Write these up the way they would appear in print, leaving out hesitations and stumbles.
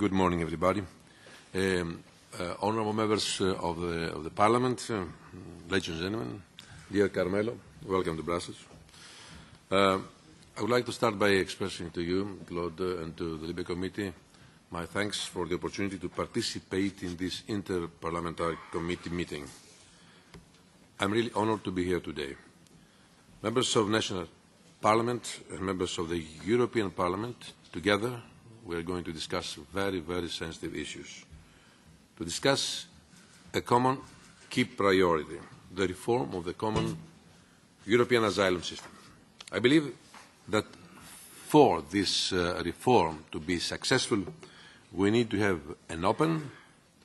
Good morning, everybody. Honourable members of the Parliament, ladies and gentlemen, dear Carmelo, welcome to Brussels. I would like to start by expressing to you, Claude, and to the LIBE Committee, my thanks for the opportunity to participate in this inter-parliamentary committee meeting. I'm really honoured to be here today. Members of national Parliament and members of the European Parliament, together we are going to discuss very, very sensitive issues. To discuss a common key priority, the reform of the Common European Asylum System. I believe that for this reform to be successful, we need to have an open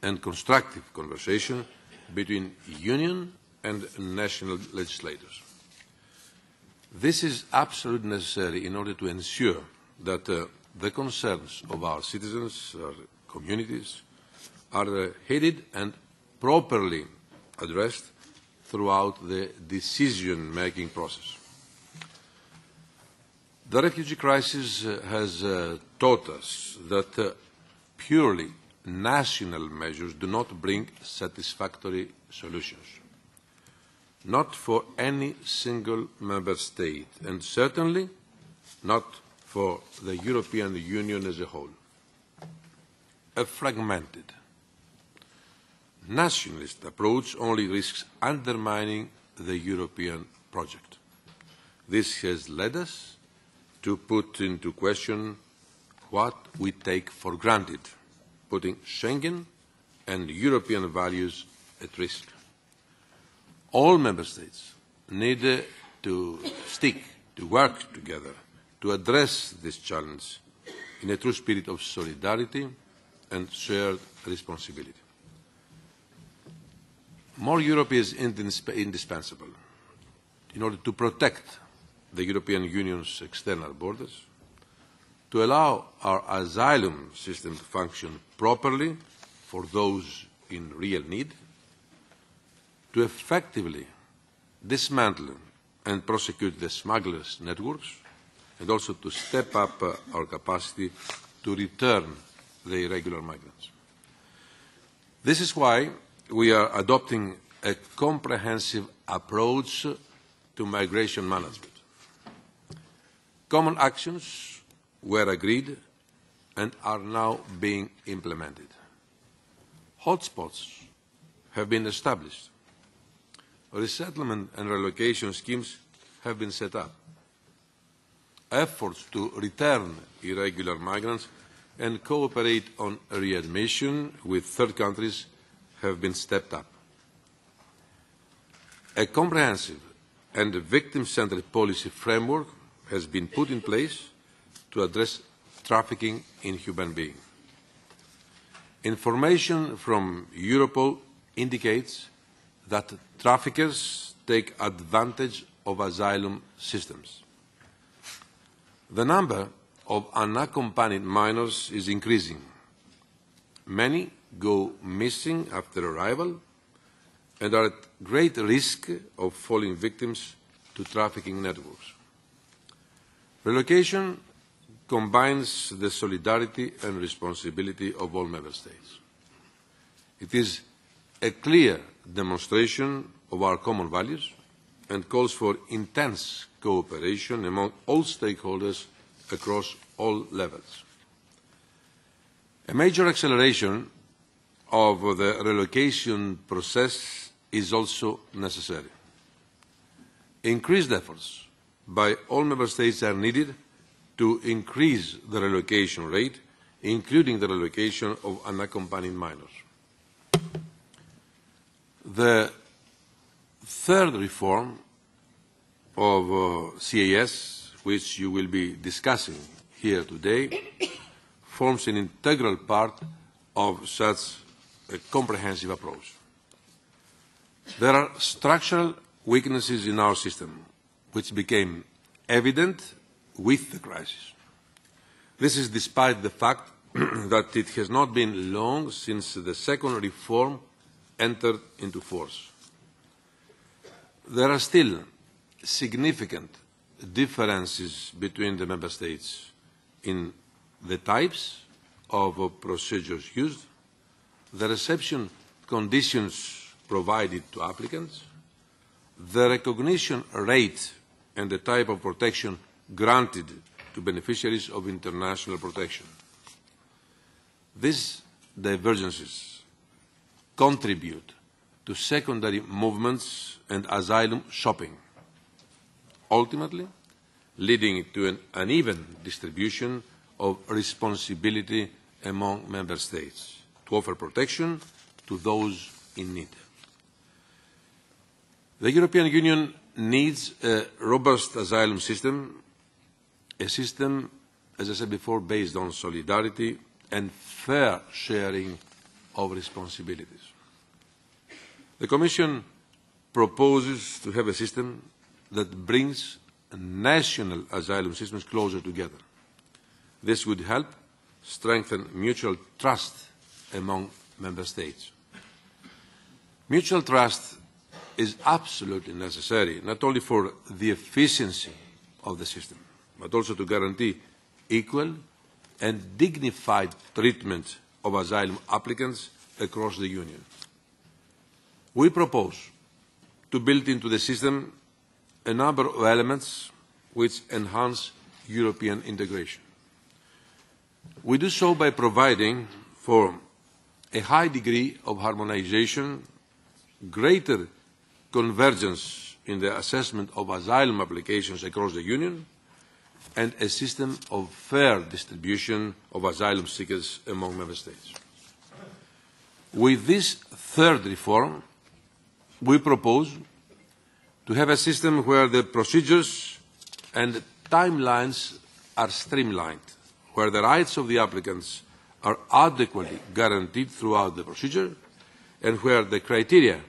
and constructive conversation between Union and national legislators. This is absolutely necessary in order to ensure that the concerns of our citizens, our communities, are heeded and properly addressed throughout the decision-making process. The refugee crisis has taught us that purely national measures do not bring satisfactory solutions. Not for any single member state, and certainly not for the European Union as a whole. A fragmented, nationalist approach only risks undermining the European project. This has led us to put into question what we take for granted, putting Schengen and European values at risk. All member states need to stick, to work together, to address this challenge in a true spirit of solidarity and shared responsibility. More Europe is indispensable in order to protect the European Union's external borders, to allow our asylum system to function properly for those in real need, to effectively dismantle and prosecute the smugglers' networks, and also to step up our capacity to return the irregular migrants. This is why we are adopting a comprehensive approach to migration management. Common actions were agreed and are now being implemented. Hotspots have been established. Resettlement and relocation schemes have been set up. Efforts to return irregular migrants and cooperate on readmission with third countries have been stepped up. A comprehensive and victim-centered policy framework has been put in place to address trafficking in human beings. Information from Europol indicates that traffickers take advantage of asylum systems. The number of unaccompanied minors is increasing. Many go missing after arrival and are at great risk of falling victims to trafficking networks. Relocation combines the solidarity and responsibility of all member states. It is a clear demonstration of our common values and calls for intense cooperation among all stakeholders across all levels. A major acceleration of the relocation process is also necessary. Increased efforts by all member states are needed to increase the relocation rate, including the relocation of unaccompanied minors. The third reform of CAS, which you will be discussing here today, forms an integral part of such a comprehensive approach. There are structural weaknesses in our system, which became evident with the crisis. This is despite the fact that it has not been long since the second reform entered into force. There are still significant differences between the member states in the types of procedures used, the reception conditions provided to applicants, the recognition rate and the type of protection granted to beneficiaries of international protection. These divergences contribute to secondary movements and asylum shopping, ultimately leading to an uneven distribution of responsibility among member states to offer protection to those in need. The European Union needs a robust asylum system, a system, as I said before, based on solidarity and fair sharing of responsibilities. The Commission proposes to have a system that brings national asylum systems closer together. This would help strengthen mutual trust among member states. Mutual trust is absolutely necessary, not only for the efficiency of the system, but also to guarantee equal and dignified treatment of asylum applicants across the Union. We propose to build into the system a number of elements which enhance European integration. We do so by providing for a high degree of harmonization, greater convergence in the assessment of asylum applications across the Union, and a system of fair distribution of asylum seekers among member states. With this third reform, we propose to have a system where the procedures and timelines are streamlined, where the rights of the applicants are adequately guaranteed throughout the procedure, and where the criteria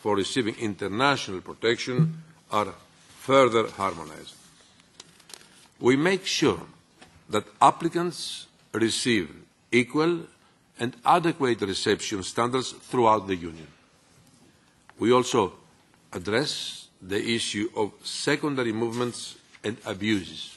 for receiving international protection are further harmonized. We make sure that applicants receive equal and adequate reception standards throughout the Union. We also address the issue of secondary movements and abuses.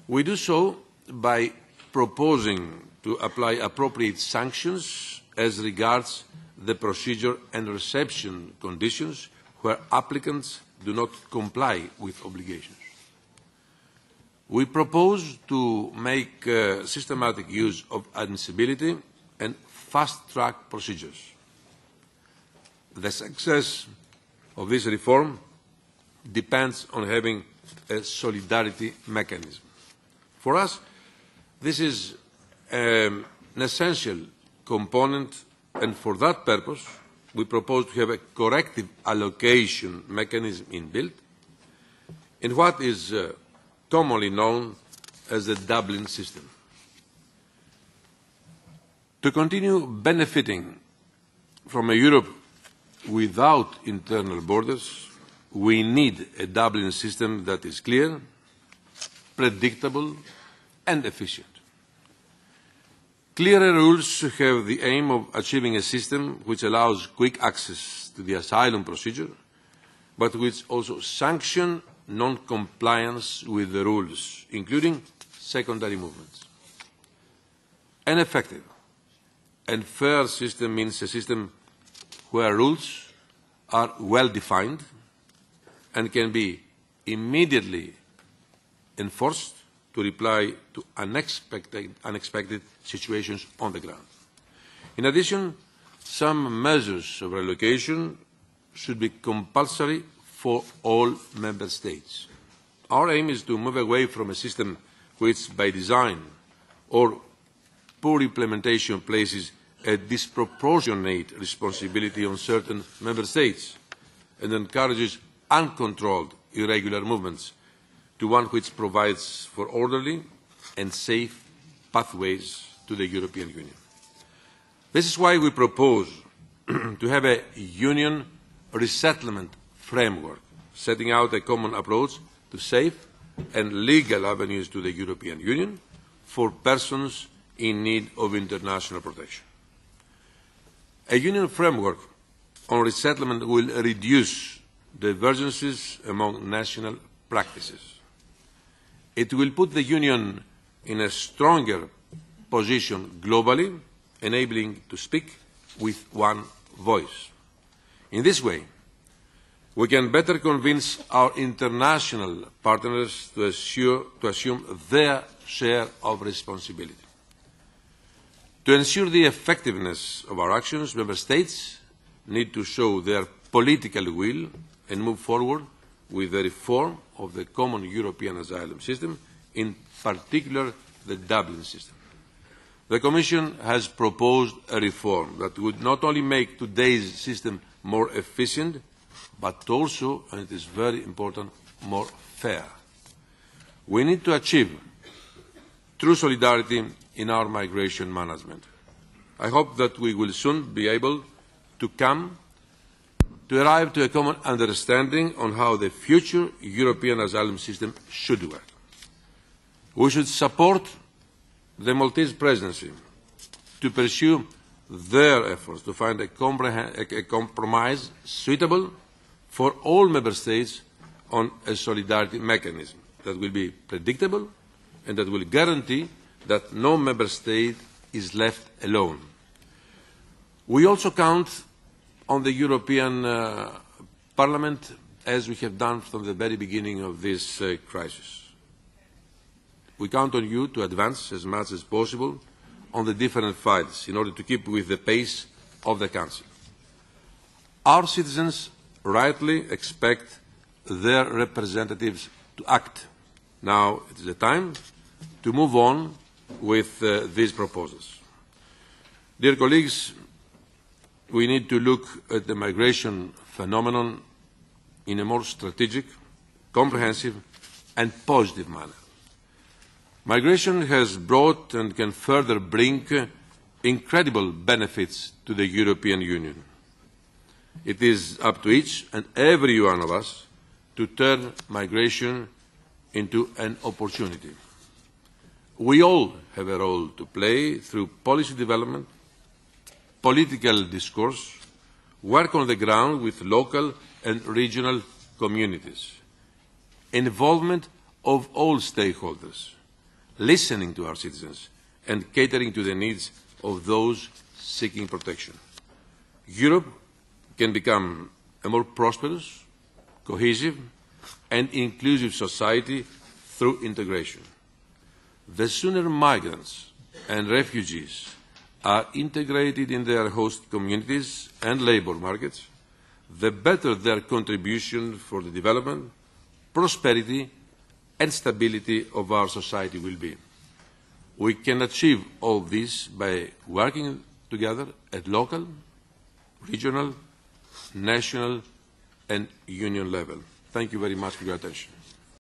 We do so by proposing to apply appropriate sanctions as regards the procedure and reception conditions where applicants do not comply with obligations. We propose to make systematic use of admissibility and fast-track procedures. The success of this reform depends on having a solidarity mechanism. For us, this is an essential component, and for that purpose, we propose to have a corrective allocation mechanism inbuilt in what is commonly known as the Dublin system. To continue benefiting from a Europe without internal borders, we need a Dublin system that is clear, predictable, and efficient. Clearer rules have the aim of achieving a system which allows quick access to the asylum procedure, but which also sanctions non-compliance with the rules, including secondary movements. An effective and fair system means a system where rules are well defined and can be immediately enforced to reply to unexpected situations on the ground. In addition, some measures of relocation should be compulsory for all member states. Our aim is to move away from a system which, by design or poor implementation, places a disproportionate responsibility on certain member states and encourages uncontrolled irregular movements, to one which provides for orderly and safe pathways to the European Union. This is why we propose to have a Union resettlement framework, setting out a common approach to safe and legal avenues to the European Union for persons in need of international protection. A Union framework on resettlement will reduce divergences among national practices. It will put the Union in a stronger position globally, enabling to speak with one voice. In this way, we can better convince our international partners to assume their share of responsibility. To ensure the effectiveness of our actions, Member States need to show their political will and move forward with the reform of the Common European Asylum System, in particular the Dublin system. The Commission has proposed a reform that would not only make today's system more efficient, but also, and it is very important, more fair. We need to achieve true solidarity in our migration management. I hope that we will soon be able to arrive to a common understanding on how the future European asylum system should work. We should support the Maltese presidency to pursue their efforts to find a compromise suitable for all Member States on a solidarity mechanism that will be predictable and that will guarantee that no Member State is left alone. We also count on the European Parliament, as we have done from the very beginning of this crisis. We count on you to advance as much as possible on the different files in order to keep with the pace of the Council. Our citizens rightly expect their representatives to act. Now it is the time to move on with these proposals. Dear colleagues, we need to look at the migration phenomenon in a more strategic, comprehensive and positive manner. Migration has brought and can further bring incredible benefits to the European Union. It is up to each and every one of us to turn migration into an opportunity. We all have a role to play through policy development, political discourse, work on the ground with local and regional communities, involvement of all stakeholders, listening to our citizens and catering to the needs of those seeking protection. Europe can become a more prosperous, cohesive and inclusive society through integration. The sooner migrants and refugees are integrated in their host communities and labour markets, the better their contribution for the development, prosperity and stability of our society will be. We can achieve all this by working together at local, regional, national and union level. Thank you very much for your attention.